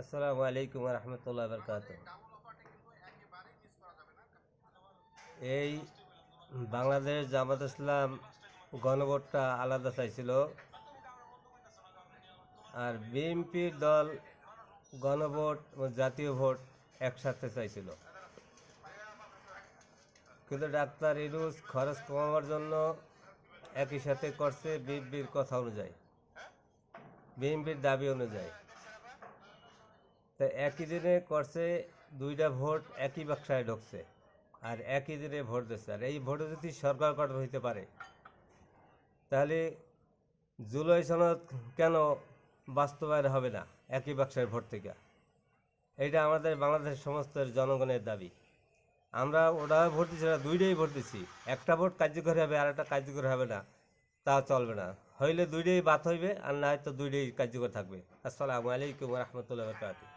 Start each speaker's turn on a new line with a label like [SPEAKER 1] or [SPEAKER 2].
[SPEAKER 1] আসসালামু আলাইকুম রহমতুল্লাহ বরকাত। এই বাংলাদেশ জামাত ইসলাম গণভোটটা আলাদা চাইছিল, আর বিএনপির দল গণভোট ও জাতীয় ভোট একসাথে চাইছিল। কিন্তু ডাক্তার ইউনূস খরচ কমাবার জন্য একই সাথে করছে বিএনপির কথা অনুযায়ী, বিএনপির দাবি অনুযায়ী। তা একই দিনে করছে দুইটা ভোট, একই বাক্সায় ঢুকছে আর একই দিনে ভোট দিচ্ছে। আর এই ভোটে যদি সরকার গঠন হইতে পারে, তাহলে জুলাই সনদ কেন বাস্তবায়ন হবে না একই বাক্সের ভোট থেকে? এটা আমাদের বাংলাদেশের সমস্ত জনগণের দাবি। আমরা ওটা ভোট দিচ্ছি না, দুইটাই ভোট দিচ্ছি। একটা ভোট কার্যকরী হবে আর একটা কার্যকর হবে না, তা চলবে না। হইলে দুইটাই বাদ হইবে, আর না হয়তো দুইটাই কার্যকর থাকবে। আসসালামু আলাইকুম রহমতুল্লাহ বরকাতুহু।